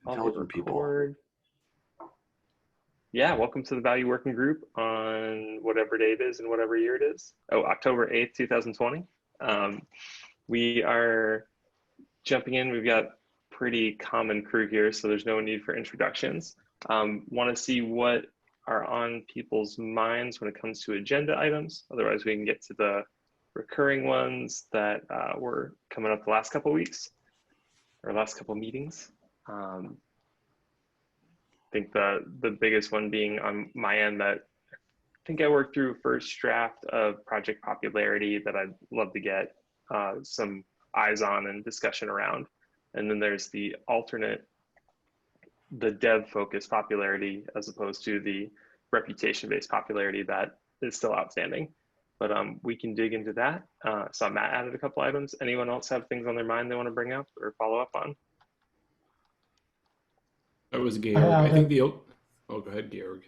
I'll hit Intelligent people. record. Yeah, welcome to the Value Working Group on whatever day it is and whatever year it is. Oh, October 8th, 2020. We are jumping in. We've got pretty common crew here, so there's no need for introductions. Want to see what are on people's minds when it comes to agenda items. Otherwise, we can get to the recurring ones that were coming up the last couple of weeks or last couple of meetings. I think the biggest one being on my end that I think I worked through first draft of project popularity that I'd love to get some eyes on and discussion around. And then there's the alternate, the dev focused popularity as opposed to the reputation based popularity that is still outstanding. But we can dig into that. So Matt added a couple items. Anyone else have things on their mind they want to bring up or follow up on? That was Georg. I think the, oh, go ahead, Georg.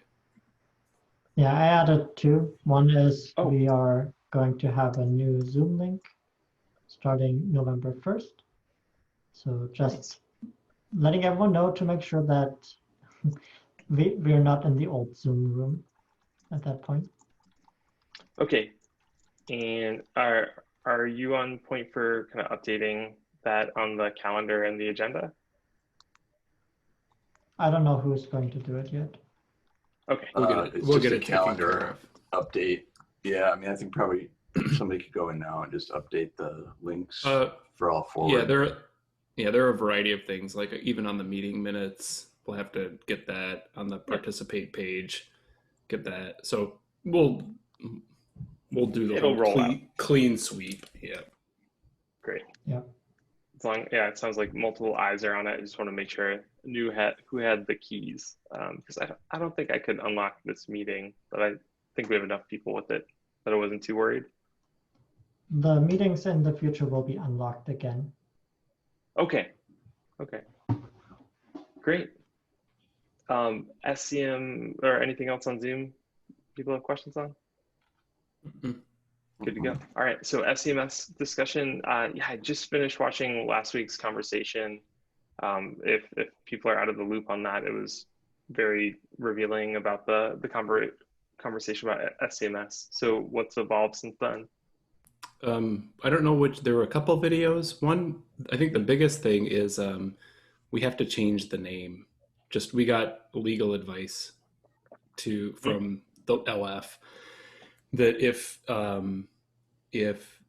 Yeah, I added two. One is we are going to have a new Zoom link starting November 1st. So just letting everyone know to make sure that we're not in the old Zoom room at that point. Okay. And are you on point for kind of updating that on the calendar and the agenda? I don't know who's going to do it yet. Okay. We'll get a calendar update. Yeah, I mean, I think probably somebody could go in now and just update the links for all forward. Yeah, there are a variety of things, like even on the meeting minutes, we'll have to get that on the participate page, get that. So we'll do the clean sweep. Yeah. Great. Yeah. As long, yeah, it sounds like multiple eyes are on it. I just want to make sure I knew who had the keys, because I don't think I could unlock this meeting, but I think we have enough people with it that I wasn't too worried. The meetings in the future will be unlocked again. Okay. Great. SCM or anything else on Zoom people have questions on? Mm-hmm. Good to go. All right, so SCMS discussion. Yeah, I just finished watching last week's conversation. If people are out of the loop on that, it was very revealing about the conversation about SCMS. So what's evolved since then? I don't know there were a couple videos. One, I think the biggest thing is we have to change the name. We got legal advice from the LF that if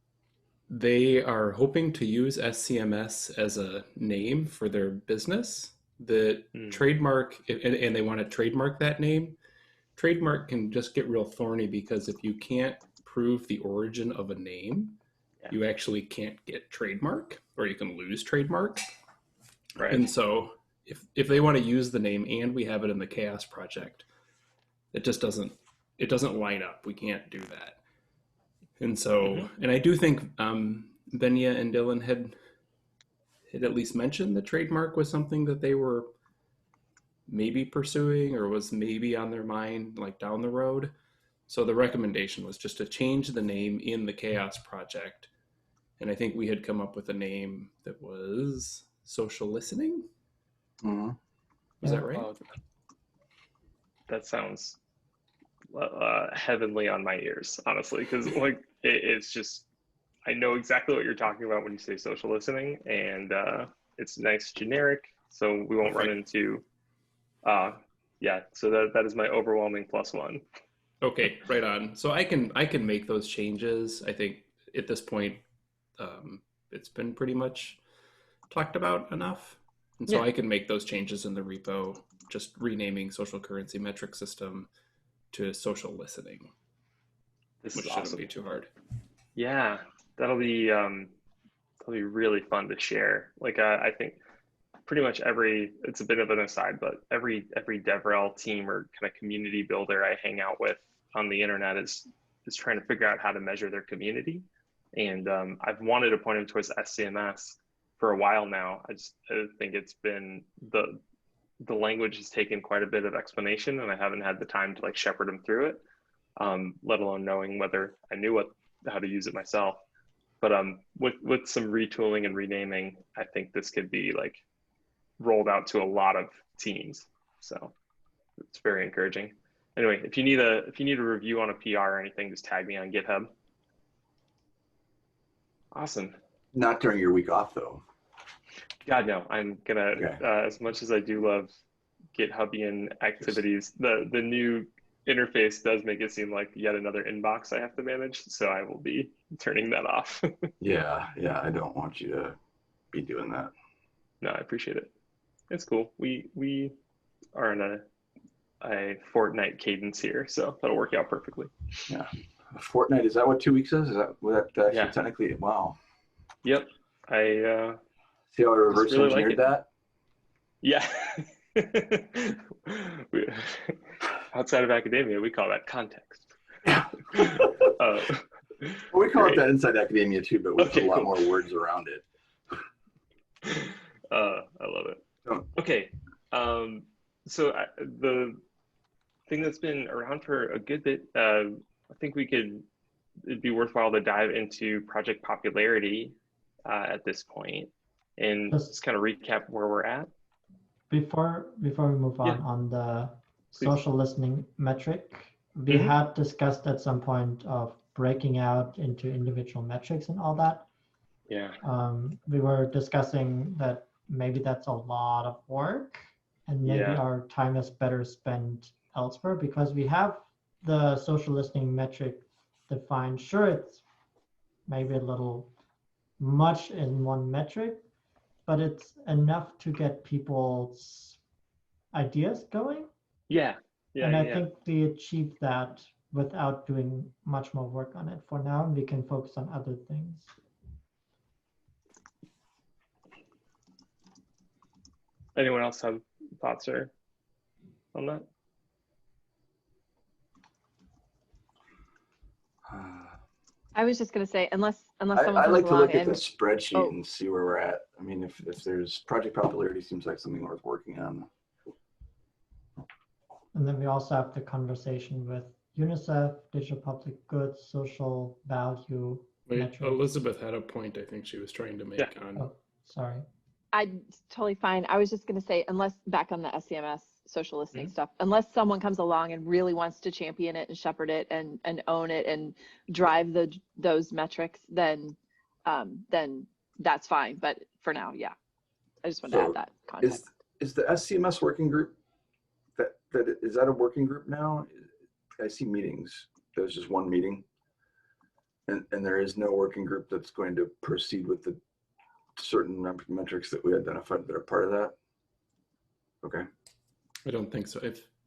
they are hoping to use SCMS as a name for their business, that trademark, and they want to trademark that name, trademark can just get real thorny, because if you can't prove the origin of a name, you actually can't get trademark, or you can lose trademark. Right. And so if they want to use the name and we have it in the CHAOSS project, it just doesn't line up. We can't do that. And so, and I do think Benya and Dylan had at least mentioned the trademark was something that they were maybe pursuing or was maybe on their mind, like down the road. So the recommendation was just to change the name in the CHAOSS project. And I think we had come up with a name that was social listening. Mm-hmm. Is that right? That sounds heavenly on my ears, honestly, because like it's just, I know exactly what you're talking about when you say social listening, and it's nice generic, so we won't run into so that is my overwhelming +1. Okay, right on. So I can make those changes. I think at this point it's been pretty much talked about enough, and so I can make those changes in the repo, just renaming social currency metric system to social listening. Which shouldn't be too hard. Yeah, that'll be really fun to share. Like I think pretty much it's a bit of an aside, but every DevRel team or kind of community builder I hang out with on the internet is trying to figure out how to measure their community. And I've wanted to point them towards SCMS for a while now. I think it's been the language has taken quite a bit of explanation, and I haven't had the time to like shepherd them through it, let alone knowing whether I knew how to use it myself. But with some retooling and renaming, I think this could be like rolled out to a lot of teams. So it's very encouraging. Anyway, if you need a review on a PR or anything, just tag me on GitHub. Awesome. Not during your week off though. God, no, I'm gonna, Okay. As much as I do love GitHubian activities, the new interface does make it seem like yet another inbox I have to manage. So I will be turning that off. Yeah. I don't want you to be doing that. No, I appreciate it. It's cool. We are in a fortnight cadence here, so that'll work out perfectly. Yeah. A fortnight, is that what 2 weeks is? Is that actually Yeah. technically? Wow. Yep. I see how I reverse really engineered that? Yeah. Outside of academia, we call that context. Yeah. Well, we call it that inside academia too, but we put a lot cool. more words around it. I love it. Oh. Okay. So the thing that's been around for a good bit, I think it'd be worthwhile to dive into project popularity at this point and just kind of recap where we're at. Before we move on the social listening metric, we had discussed at some point of breaking out into individual metrics and all that. Yeah. We were discussing that maybe that's a lot of work and maybe our time is better spent elsewhere because we have the social listening metric defined. Sure, it's maybe a little much in one metric, but it's enough to get people's ideas going. Yeah. And I think we achieved that without doing much more work on it. For now, we can focus on other things. Anyone else have thoughts on that? I was just going to say, unless someone comes along. I like to look at the spreadsheet and see where we're at. I mean, if there's project popularity, seems like something worth working on. And then we also have the conversation with UNICEF, digital public goods, social value. Wait, Elizabeth had a point I think she was trying to make on. Oh, sorry. Totally fine. I was just going to say, unless back on the SCMS social listening stuff, unless someone comes along and really wants to champion it and shepherd it and own it and drive those metrics, then that's fine. But for now, yeah, I just want to add that context. Is the SCMS working group is that a working group now? I see meetings. There's just one meeting, and there is no working group that's going to proceed with the certain metrics that we identified that are part of that. Okay. I don't think so.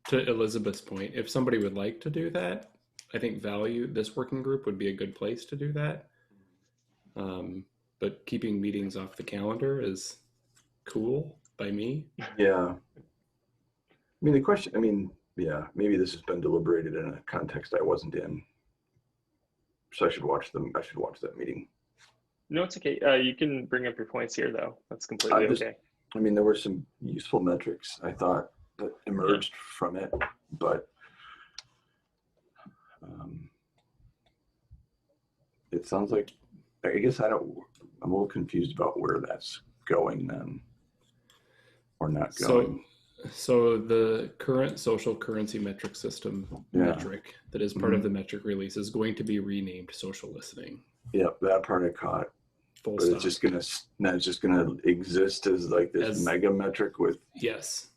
To Elizabeth's point, if somebody would like to do that, I think this working group would be a good place to do that. But keeping meetings off the calendar is cool by me. Yeah. I mean, maybe this has been deliberated in a context I wasn't in. So I should watch that meeting. No, it's okay. You can bring up your points here though. That's completely okay. I mean, there were some useful metrics I thought that emerged from it, but it sounds like, I guess I'm a little confused about where that's going then, or not going. So the current social currency metric system metric that is part of the metric release is going to be renamed social listening. Yep, that part I caught. Full but stop. It's just gonna exist as like this mega metric with. Yes.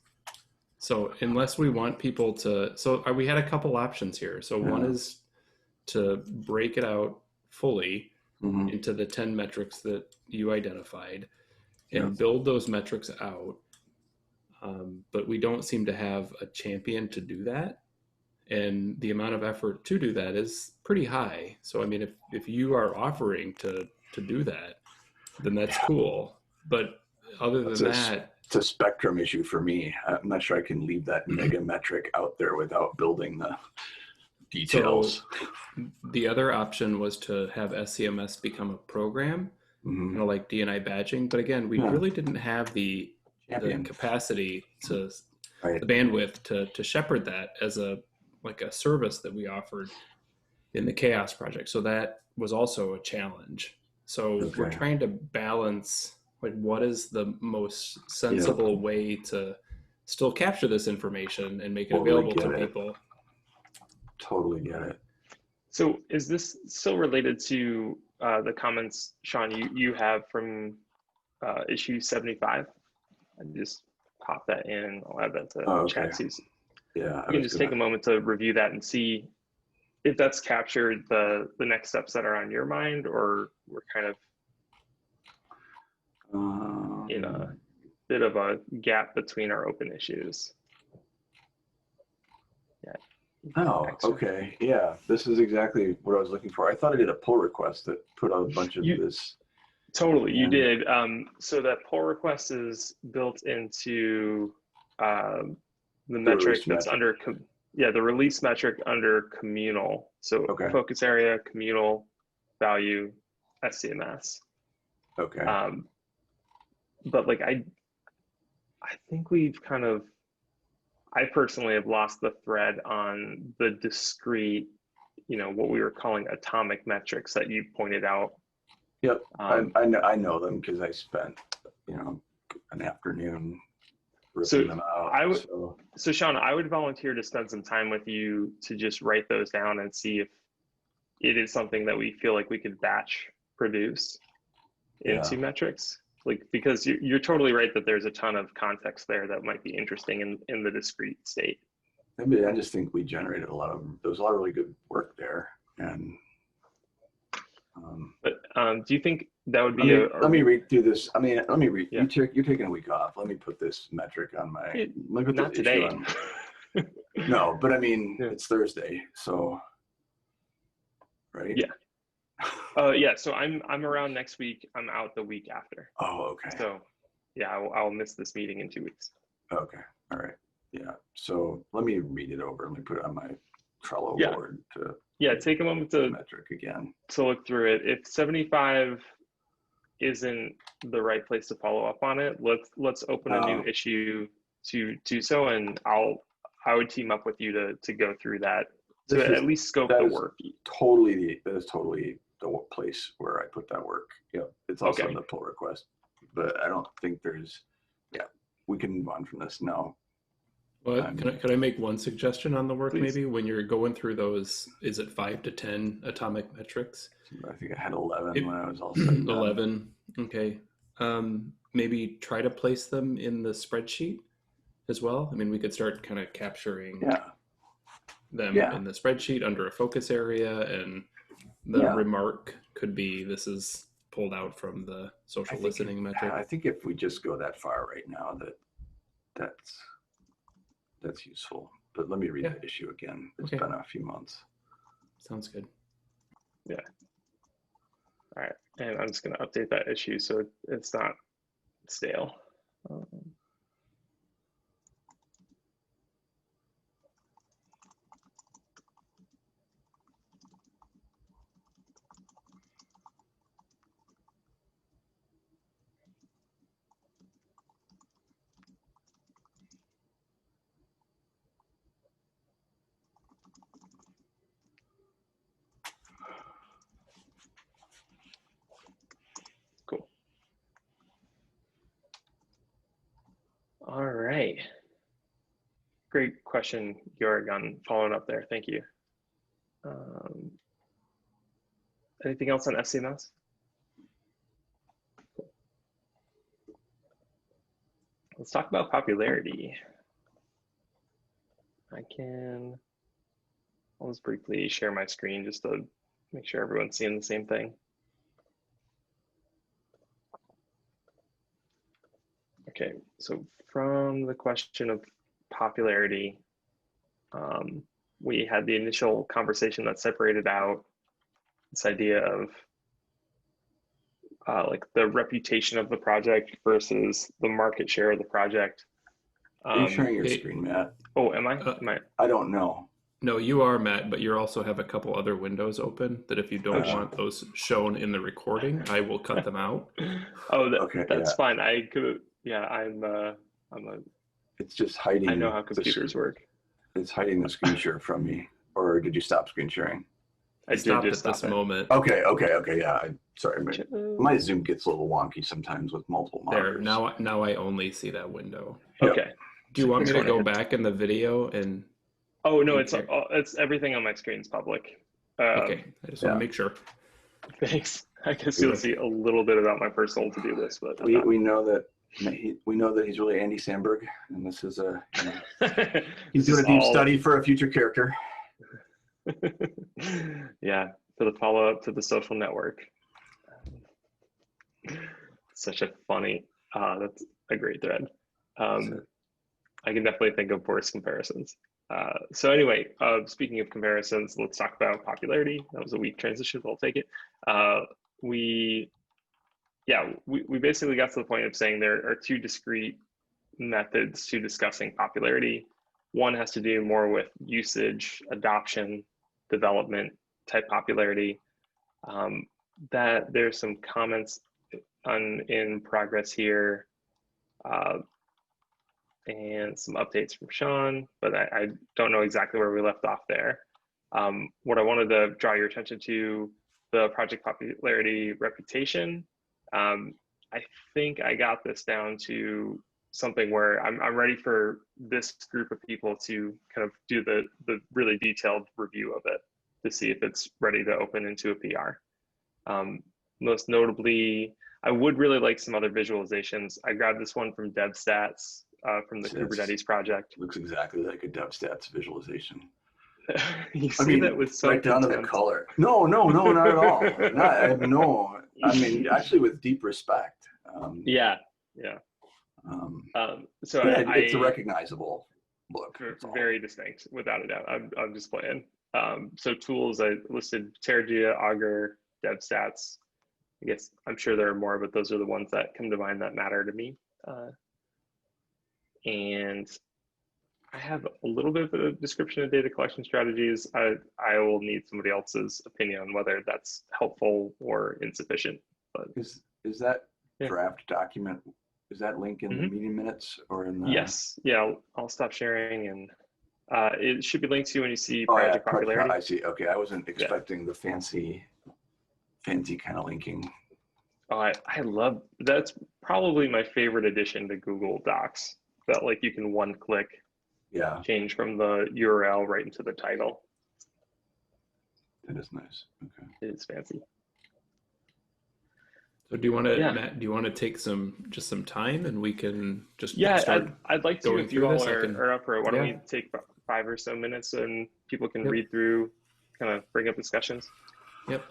So unless we want people to, we had a couple options here. So one is to break it out fully into the 10 metrics that you identified and build those metrics out. But we don't seem to have a champion to do that. And the amount of effort to do that is pretty high. So, I mean, if you are offering to do that, then that's cool. But other than that, it's a spectrum issue for me. I'm not sure I can leave that mega metric out there without building the details. So the other option was to have SCMS become a program, like D&I badging. But again, we really didn't have the capacity the bandwidth to shepherd that as a service that we offered in the CHAOSS project. So that was also a challenge. So we're trying to balance Like, what is the most sensible way to still capture this information and make it available to people? Totally get it. So is this still related to the comments, Sean, you have from issue 75? I just pop that in. I'll add that to chat too. Yeah, you can just take a moment to review that and see if that's captured the next steps that are on your mind, or we're kind of in a bit of a gap between our open issues. Yeah. Oh, okay. Yeah, this is exactly what I was looking for. I thought I did a pull request that put out a bunch of this. Totally, you did. So that pull request is built into the metric that's under, the release metric under communal. So focus area, communal, value, SCMS. Okay. But like I think we've kind of, I personally have lost the thread on the discrete, what we were calling atomic metrics that you pointed out. Yep, I know them because I spent, an afternoon ripping them out. So Sean, I would volunteer to spend some time with you to just write those down and see if it is something that we feel like we could batch produce into metrics. Like, because you're totally right that there's a ton of context there that might be interesting in the discrete state. I mean, I just think we generated there was a lot of really good work there. And but do you think that would be let me read through this. I mean, let me read. Yeah. You're taking a week off. Let me put this metric on my. Not today. No, but I mean, it's Thursday, so. Right. Yeah. Yeah. So I'm around next week. I'm out the week after. Oh, okay. So, yeah, I'll miss this meeting in 2 weeks. Okay. All right. Yeah. So let me read it over. Let me put it on my Trello board to. Yeah, take a moment to metric again to look through it. If 75 isn't the right place to follow up on it, let's open a new issue to do so, and I would team up with you to go through that to at least scope the work. That is totally the place where I put that work. Yep, it's also in the pull request, but I don't think there's. Yeah, we can move on from this now. Well, can I make one suggestion on the work? Please. Maybe when you're going through those, is it 5 to 10 atomic metrics? I think I had 11 when I was all set. 11. Okay. Maybe try to place them in the spreadsheet as well. I mean, we could start kind of capturing them in the spreadsheet under a focus area, and the remark could be, this is pulled out from the social listening metric. I think if we just go that far right now, that's useful. But let me read the issue again. It's been a few months. Sounds good. Yeah. All right. And I'm just going to update that issue so it's not stale. All right. Great question, Georg, on following up there. Thank you. Anything else on SCMS? Let's talk about popularity. I'll just briefly share my screen just to make sure everyone's seeing the same thing. Okay, so from the question of popularity, we had the initial conversation that separated out this idea of like the reputation of the project versus the market share of the project. Are you sharing your screen, Matt? Oh, am I? I don't know. No, you are, Matt, but you also have a couple other windows open that if you don't want those shown in the recording, I will cut them out. Oh, that's fine. I could. Yeah, It's just hiding. I know how computers work. It's hiding the screen share from me. Or did you stop screen sharing? I did stopped just at this stop it. moment. Okay. Yeah. Sorry. My Zoom gets a little wonky sometimes with multiple There, monitors. now I only see that window. Yep. Okay. Do you want me to Just go wanted to- back in the video and? Oh no, it's everything on my screen is public. Okay, I just want to make sure. Thanks. I guess you'll see a little bit about my personal to-do list, but We know that he's really Andy Samberg, and this is he's doing a deep study for a future character. Yeah, for the follow-up to the Social Network. Such a funny. That's a great thread. I can definitely think of worse comparisons. So anyway, speaking of comparisons, let's talk about popularity. That was a weak transition, but I'll take it. We basically got to the point of saying there are two discrete methods to discussing popularity. One has to do more with usage, adoption, development type popularity. That there's some comments in progress here. And some updates from Sean, but I don't know exactly where we left off there. What I wanted to draw your attention to, the project popularity reputation. I think I got this down to something where I'm ready for this group of people to kind of do the really detailed review of it to see if it's ready to open into a PR. Most notably, I would really like some other visualizations. I grabbed this one from DevStats. From the Kubernetes project. Looks exactly like a DevStats visualization. You see that with some right down to the color. No, not at all. Actually with deep respect. Yeah. So it's a recognizable look. Very distinct, without a doubt. I'm just playing. So tools, I listed Terragia, Augur, DevStats. I guess I'm sure there are more, but those are the ones that come to mind that matter to me. And I have a little bit of a description of data collection strategies. I will need somebody else's opinion on whether that's helpful or insufficient. But is that draft document, is that link in the meeting minutes or in the? Yes. Yeah, I'll stop sharing, and it should be linked to when you see project popularity. I see. Okay, I wasn't expecting the fancy kind of linking. Oh, I love, that's probably my favorite addition to Google Docs. That like you can one click change from the URL right into the title. That is nice. Okay. It's fancy. So do you want to, Matt, do you want to take some time and we can just start I'd like to, if you all are up for it. Why don't we take 5 or so minutes and people can read through, kind of bring up discussions. Yep.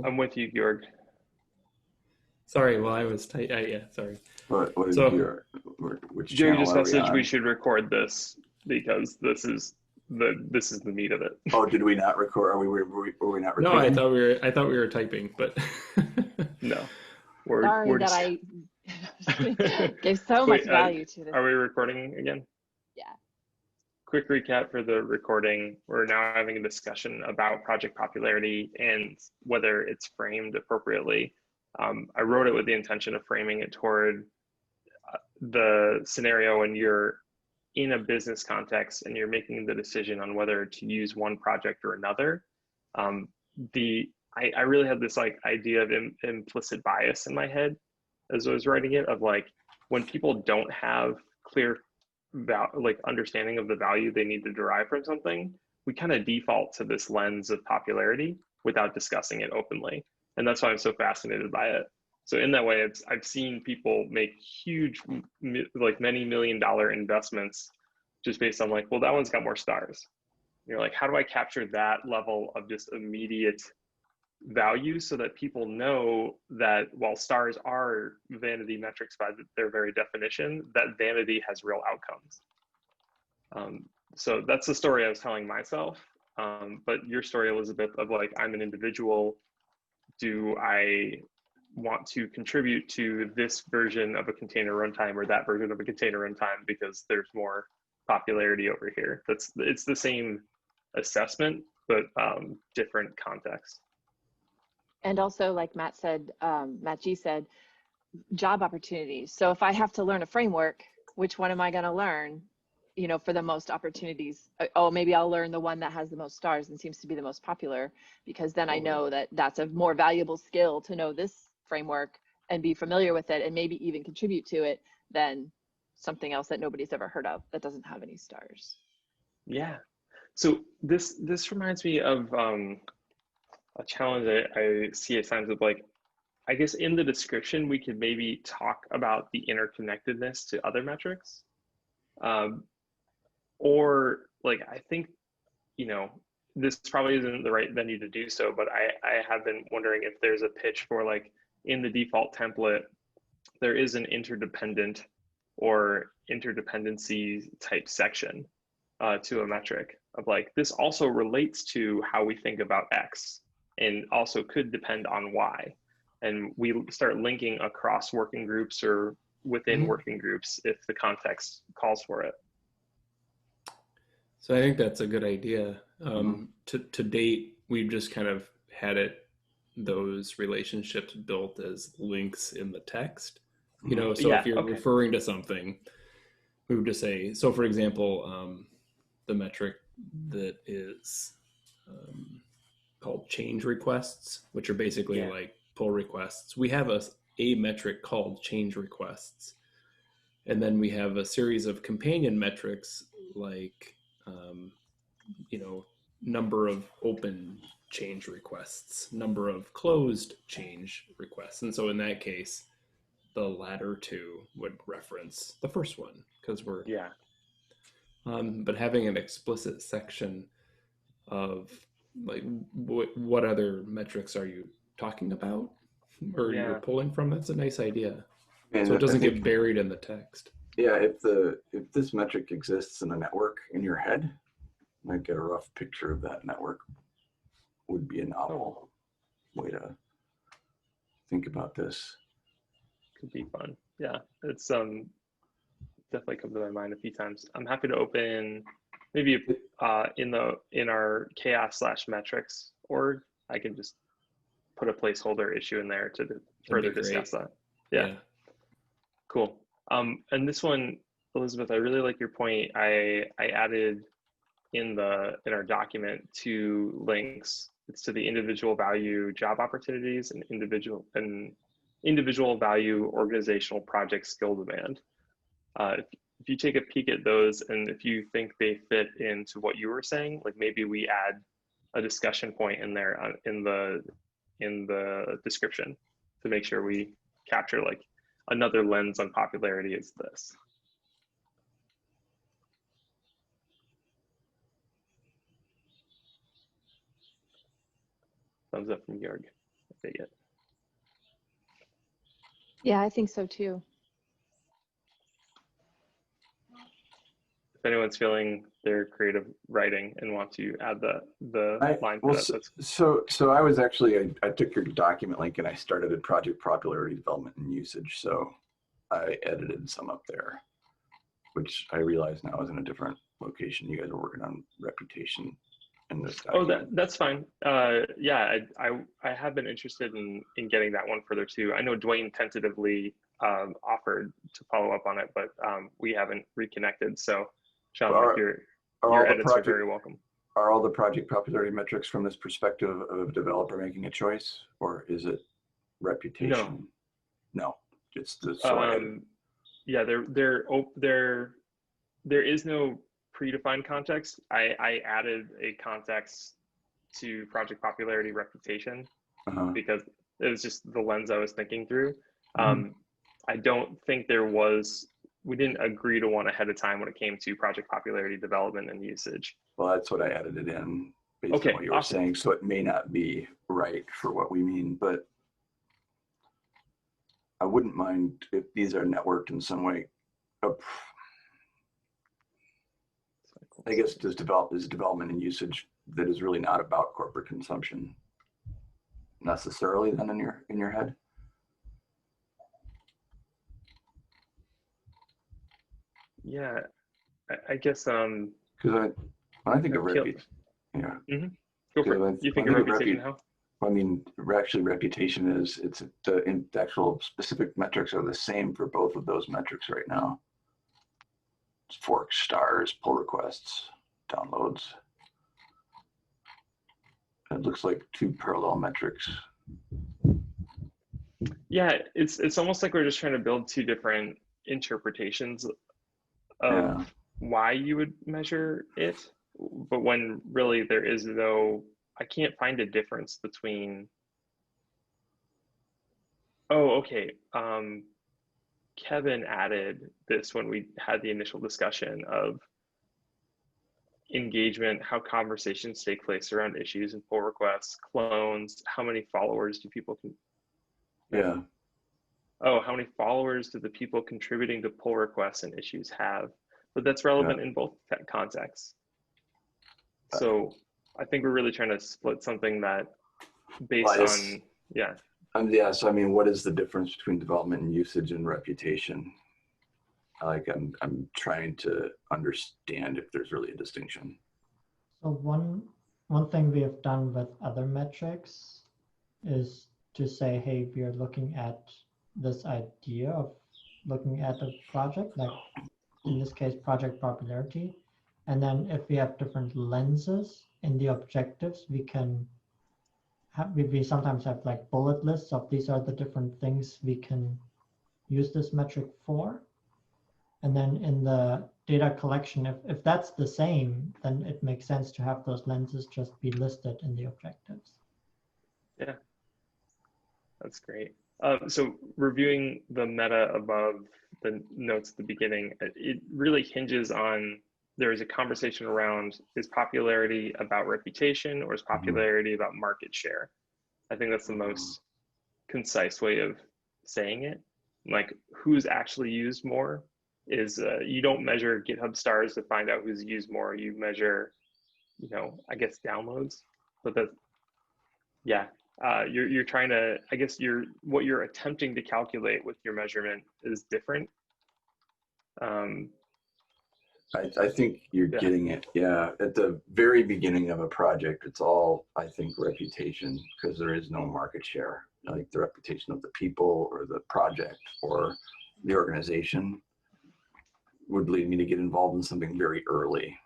I'm with you, Georg. Sorry, well, I was tight. Sorry. What is which Jerry just messaged we should record this because this is the meat of it. Oh, did we not record? Were we not recording? No, I thought we were typing, but no. Sorry that I gave so much value to this. Are we recording again? Yeah. Quick recap for the recording. We're now having a discussion about project popularity and whether it's framed appropriately. I wrote it with the intention of framing it toward the scenario when you're in a business context and you're making the decision on whether to use one project or another. I really had this like idea of implicit bias in my head as I was writing it, of like when people don't have clear understanding of the value they need to derive from something, we kind of default to this lens of popularity without discussing it openly. And that's why I'm so fascinated by it. So in that way, I've seen people make huge, like many $1 million investments just based on like, well, that one's got more stars. You're like, how do I capture that level of just immediate value so that people know that while stars are vanity metrics by their very definition, that vanity has real outcomes. So that's the story I was telling myself. But your story, Elizabeth, of like, I'm an individual. Do I want to contribute to this version of a container runtime or that version of a container runtime because there's more popularity over here? It's the same assessment, but different context. And also, like Matt said, Matt G said, job opportunities. So if I have to learn a framework, which one am I going to learn? you know, for the most opportunities. Oh, maybe I'll learn the one that has the most stars and seems to be the most popular, because then I know that that's a more valuable skill to know this framework and be familiar with it and maybe even contribute to it than something else that nobody's ever heard of that doesn't have any stars. Yeah. So this reminds me of a challenge I see at times of, like, I guess in the description, we could maybe talk about the interconnectedness to other metrics. Or like, I think, you know, this probably isn't the right venue to do so, but I have been wondering if there's a pitch for, like, in the default template, there is an interdependent or interdependency type section to a metric of, like, this also relates to how we think about X and also could depend on Y. And we start linking across working groups or within working groups if the context calls for it. So I think that's a good idea. To date, we've just kind of had those relationships built as links in the text. You know, so if you're referring to something, we would just say, so for example, the metric that is called change requests, which are basically like pull requests. We have a metric called change requests. And then we have a series of companion metrics like, you know, number of open change requests, number of closed change requests. And so in that case, the latter two would reference the first one because we're, but having an explicit section of like, what other metrics are you talking about or you're pulling from? That's a nice idea. And so it doesn't get buried in the text. Yeah, if this metric exists in a network in your head, might get a rough picture of that network would be a novel way to think about this. Could be fun. Yeah, it's definitely come to my mind a few times. I'm happy to open maybe in our CHAOSS/metrics org, I can just put a placeholder issue in there to further discuss that. Yeah. Cool. And this one, Elizabeth, I really like your point. I added in our document 2 links. It's to the individual value job opportunities and individual value organizational project skill demand. If you take a peek at those, and if you think they fit into what you were saying, like maybe we add a discussion point in there in the description to make sure we capture, like, another lens on popularity is this. Thumbs up from Georg. I take it. Yeah, I think so too. If anyone's feeling their creative writing and want to add the line for that. So I was actually, I took your document link and I started a project popularity development and usage. So I edited some up there, which I realize now is in a different location. You guys are working on reputation in this document. Oh, that's fine. Yeah, I have been interested in getting that one further too. I know Dwayne tentatively offered to follow up on it, but we haven't reconnected. So Sean, your edits are very welcome. Are all the project popularity metrics from this perspective of a developer making a choice, or is it reputation? No, it's the yeah, there is no predefined context. I added a context to project popularity reputation because it was just the lens I was thinking through. I don't think we didn't agree to one ahead of time when it came to project popularity development and usage. Well, that's what I added it in based on what you were saying. So it may not be right for what we mean, but I wouldn't mind if these are networked in some way. I guess there's development and usage that is really not about corporate consumption necessarily then in your head. Yeah, I guess because when I think of reputation, go for it. You think of reputation how? I mean, actually, reputation is the actual specific metrics are the same for both of those metrics right now. fork stars, pull requests, downloads. It looks like two parallel metrics. Yeah, it's almost like we're just trying to build two different interpretations of why you would measure it, but when really there is no, I can't find a difference between. Oh, okay. Kevin added this when we had the initial discussion of engagement, how conversations take place around issues and pull requests, clones, how many followers do people Yeah. Oh, how many followers do the people contributing to pull requests and issues have? But that's relevant in both contexts. So I think we're really trying to split something that based on, yeah, so I mean, what is the difference between development and usage and reputation? Like I'm trying to understand if there's really a distinction. So one thing we have done with other metrics is to say, hey, we are looking at this idea of looking at a project, like in this case, project popularity. And then if we have different lenses in the objectives, we can have, we sometimes have like bullet lists of these are the different things we can use this metric for. And then in the data collection, if that's the same, then it makes sense to have those lenses just be listed in the objectives. Yeah, that's great. So reviewing the meta above the notes at the beginning, it really hinges on, there is a conversation around, is popularity about reputation or is popularity about market share? I think that's the most concise way of saying it. Like, who's actually used more is, you don't measure GitHub stars to find out who's used more. You measure, you know, I guess downloads, but that, yeah. You're trying to, I guess what you're attempting to calculate with your measurement is different. I think you're getting it. Yeah, at the very beginning of a project, it's all, I think, reputation, because there is no market share. Like the reputation of the people or the project or the organization would lead me to get involved in something very early.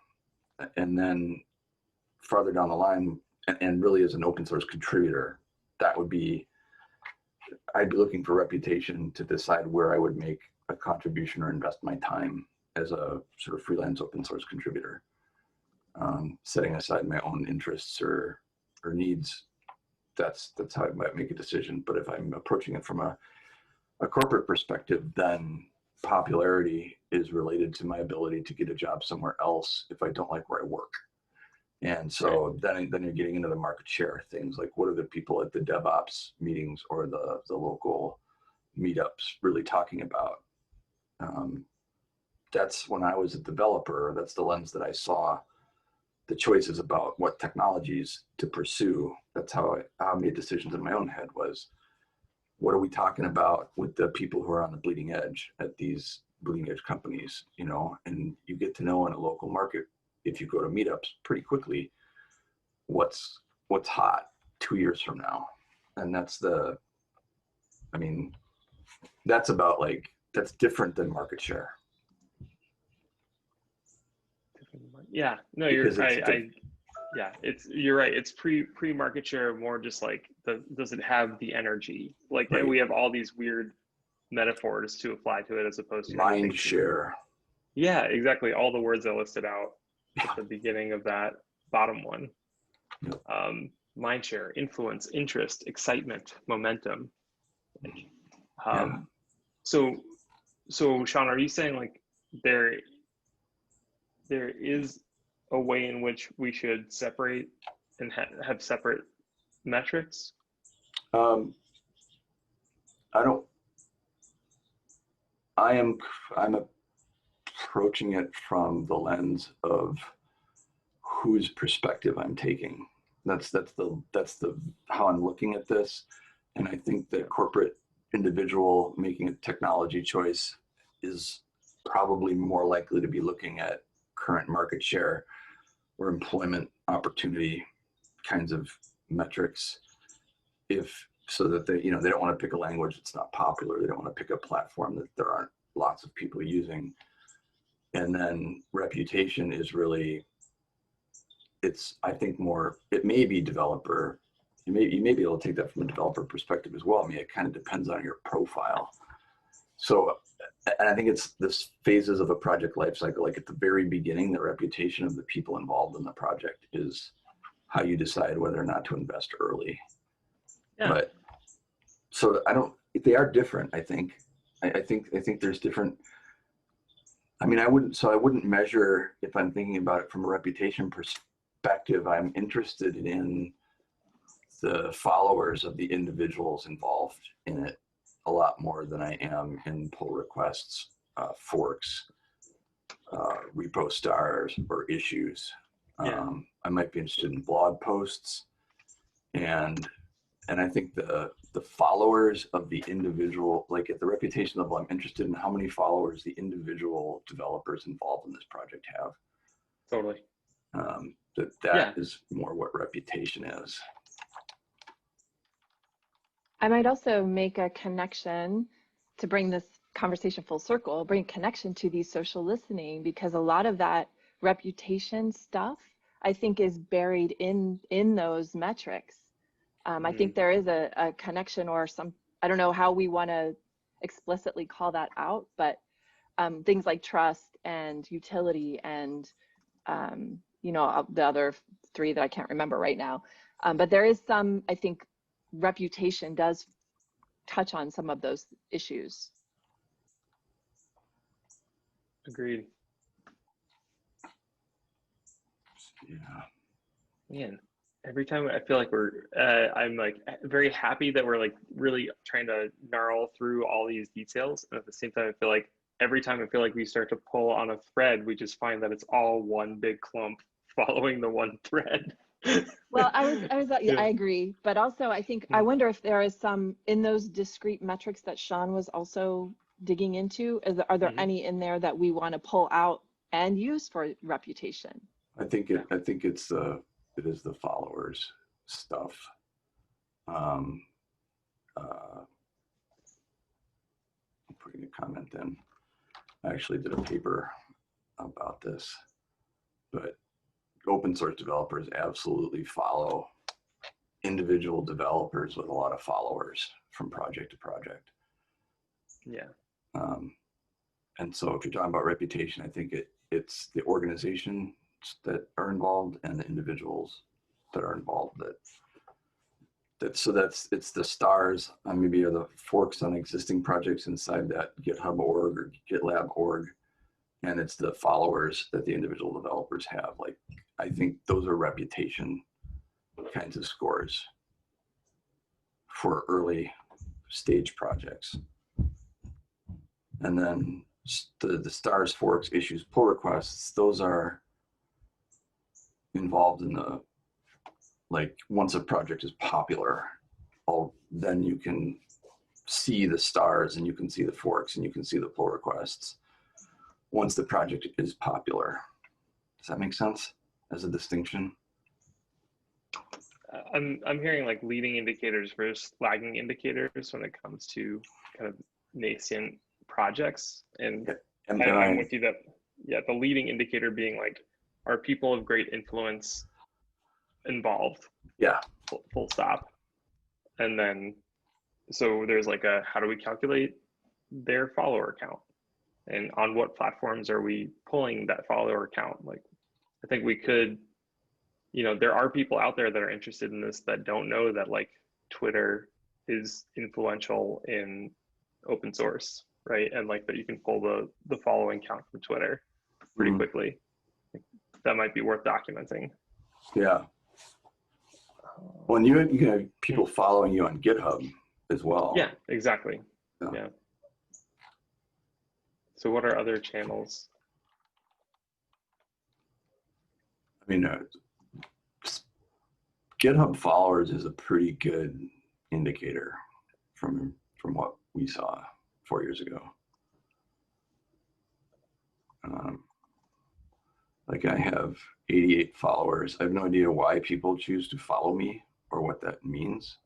And then farther down the line, and really as an open source contributor, that would be, I'd be looking for reputation to decide where I would make a contribution or invest my time as a sort of freelance open source contributor, setting aside my own interests or needs. That's how I might make a decision. But if I'm approaching it from a corporate perspective, then popularity is related to my ability to get a job somewhere else if I don't like where I work. And so then you're getting into the market share things, like what are the people at the DevOps meetings or the local meetups really talking about? That's when I was a developer, that's the lens that I saw the choices about what technologies to pursue. That's how I made decisions in my own head, was what are we talking about with the people who are on the bleeding edge at these bleeding edge companies, you know? And you get to know in a local market, if you go to meetups pretty quickly, what's hot 2 years from now. And that's about like, that's different than market share. Yeah, no, you're right. It's pre market share, more just like does it have the energy? Like we have all these weird metaphors to apply to it as opposed to mind share. Yeah, exactly. All the words I listed out at the beginning of that bottom one. Mind share, influence, interest, excitement, momentum. So Sean, are you saying like there is a way in which we should separate and have separate metrics? I'm approaching it from the lens of whose perspective I'm taking. That's how I'm looking at this. And I think the corporate individual making a technology choice is probably more likely to be looking at current market share or employment opportunity kinds of metrics, so that they don't want to pick a language that's not popular. They don't want to pick a platform that there aren't lots of people using. And then reputation is really, it's, I think more, it may be developer, you may be able to take that from a developer perspective as well. I mean, it kind of depends on your profile. So, and I think it's this phases of a project lifecycle, like at the very beginning, the reputation of the people involved in the project is how you decide whether or not to invest early. Yeah. But so they are different, I think. I think there's different, I mean, I wouldn't measure, if I'm thinking about it from a reputation perspective, I'm interested in the followers of the individuals involved in it a lot more than I am in pull requests, forks, repo stars, or issues. I might be interested in blog posts, and I think the followers of the individual, like at the reputation level, I'm interested in how many followers the individual developers involved in this project have. Totally. That is more what reputation is. I might also make a connection to bring this conversation full circle, bring connection to these social listening, because a lot of that reputation stuff, I think, is buried in those metrics. I think there is a connection, or some, I don't know how we want to explicitly call that out, but things like trust and utility and, you know, the other three that I can't remember right now. But there is some, I think, reputation does touch on some of those issues. Agreed. Yeah. Man, every time I feel like I'm like very happy that we're like really trying to gnarl through all these details. And at the same time, I feel like every time I feel like we start to pull on a thread, we just find that it's all one big clump following the one thread. Well, I agree. But also I think, I wonder if there is some in those discrete metrics that Sean was also digging into, are there any in there that we want to pull out and use for reputation? I think it is the followers stuff. I'm putting a comment in. I actually did a paper about this, but open source developers absolutely follow individual developers with a lot of followers from project to project. Yeah. And so if you're talking about reputation, I think it's the organization that are involved and the individuals that are involved it's the stars on maybe are the forks on existing projects inside that GitHub org or GitLab org, and it's the followers that the individual developers have. Like, I think those are reputation kinds of scores for early stage projects. And then the stars, forks, issues, pull requests, those are involved in the, like, once a project is popular, then you can see the stars and you can see the forks and you can see the pull requests once the project is popular. Does that make sense as a distinction? I'm hearing like leading indicators versus lagging indicators when it comes to kind of nascent projects. And I'm with you that, the leading indicator being like, are people of great influence involved? Yeah. Full stop. And then, so there's like how do we calculate their follower count? And on what platforms are we pulling that follower count? Like, I think we could, you know, there are people out there that are interested in this that don't know that like Twitter is influential in open source, right? And like that you can pull the following count from Twitter pretty quickly. That might be worth documenting. Yeah. Well, and you can have people following you on GitHub as well. Yeah, exactly. Yeah. So what are other channels? I mean, GitHub followers is a pretty good indicator from what we saw 4 years ago. Like, I have 88 followers. I have no idea why people choose to follow me or what that means.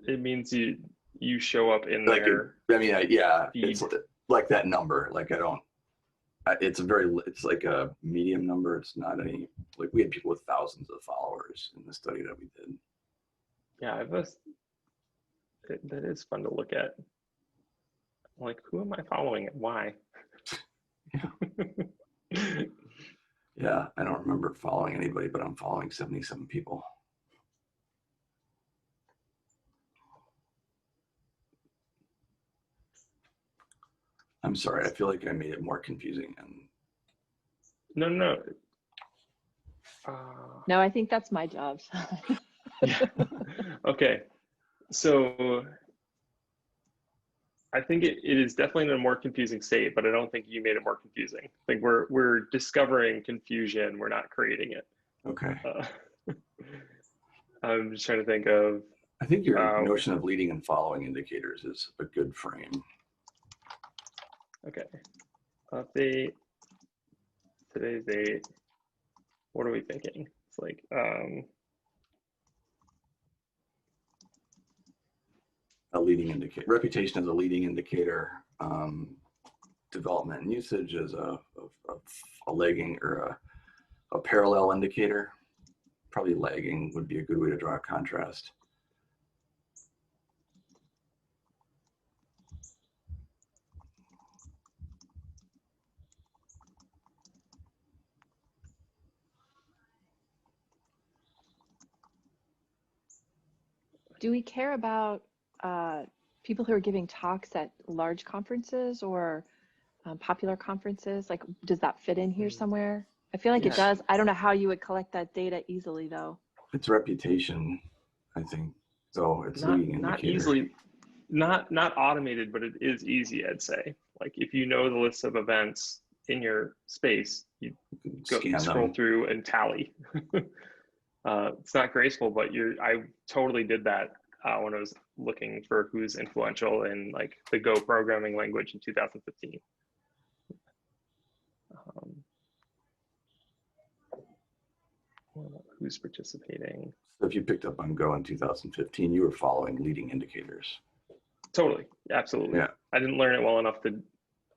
It means you show up in like their it's like that number. Like, I don't it's like a medium number. It's not any, like we had people with thousands of followers in the study that we did. Yeah, that is fun to look at. Like, who am I following and why? Yeah, I don't remember following anybody, but I'm following 77 people. I'm sorry, I feel like I made it more confusing. And No. No, I think that's my job. Yeah. Okay, so I think it is definitely in a more confusing state, but I don't think you made it more confusing. Like we're discovering confusion, we're not creating it. okay. I'm just trying to think of. I think your notion of leading and following indicators is a good frame. Okay. Update. Today's date. What are we thinking? It's like a leading indicator. Reputation as a leading indicator. Development and usage as a lagging or a parallel indicator. Probably lagging would be a good way to draw a contrast. Do we care about people who are giving talks at large conferences or popular conferences? Like, does that fit in here somewhere? I feel like it does. I don't know how you would collect that data easily, though. It's reputation, I think. So it's leading indicator. Not easily, not automated, but it is easy, I'd say. Like if you know the list of events in your space, you go scroll through and tally. It's not graceful, but I totally did that when I was looking for who's influential in like the Go programming language in 2015. Who's participating? So if you picked up on Go in 2015, you were following leading indicators. Totally, absolutely. Yeah. I didn't learn it well enough to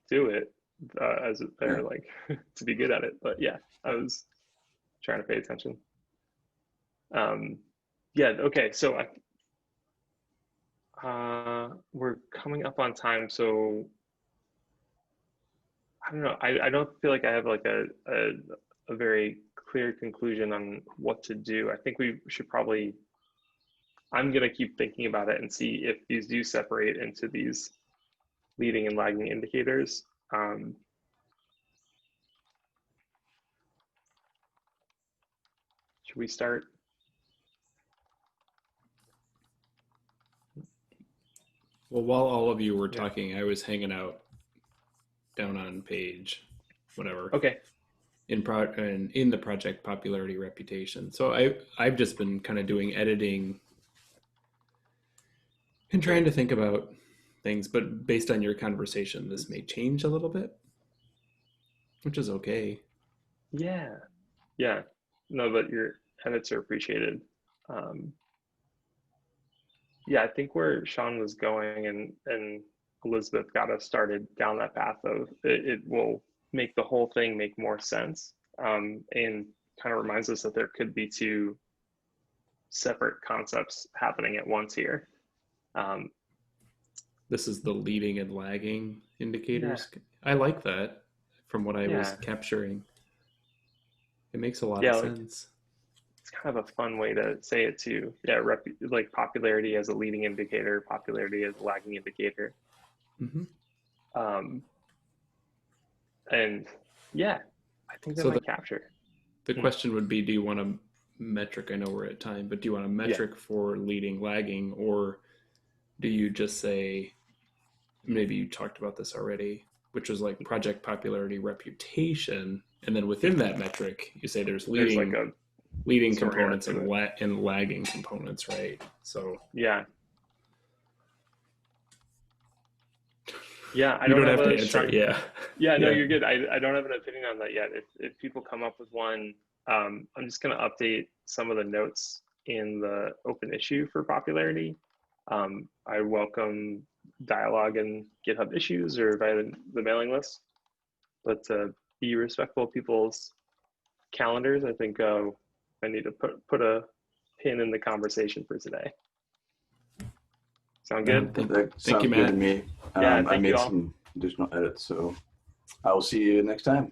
do it like to be good at it, but yeah, I was trying to pay attention. Yeah. Okay. So we're coming up on time, so I don't know. I don't feel like I have like a very clear conclusion on what to do. I think we should probably. I'm gonna keep thinking about it and see if these do separate into these leading and lagging indicators. Should we start? Well, while all of you were talking, I was hanging out down on page whatever. Okay. In the project popularity reputation. So I've just been kind of doing editing and trying to think about things, but based on your conversation, this may change a little bit, which is okay. Yeah. No, but your edits are appreciated. Yeah, I think where Sean was going and Elizabeth got us started down that path of it will make the whole thing make more sense, and kind of reminds us that there could be two separate concepts happening at once here. This is the leading and lagging indicators. Yeah. I like that from what I was capturing. It makes a lot of sense. It's kind of a fun way to say it too. Yeah, like popularity as a leading indicator, popularity as a lagging indicator. Mm-hmm. And yeah, I think that might capture. The question would be, do you want a metric? I know we're at time, but do you want a metric for leading, lagging, or do you just say, maybe you talked about this already, which was like project popularity reputation, and then within that metric, you say there's leading components and lagging components, right? So yeah, I don't have to answer. No, you're good. I don't have an opinion on that yet. If people come up with one, I'm just going to update some of the notes in the open issue for popularity. I welcome dialogue and GitHub issues or via the mailing list. but be respectful of people's calendars. I think I need to put a pin in the conversation for today. Sound good? Thank you, Matt. Good to me. Yeah, I thank made you all. some additional edits, so I will see you next time.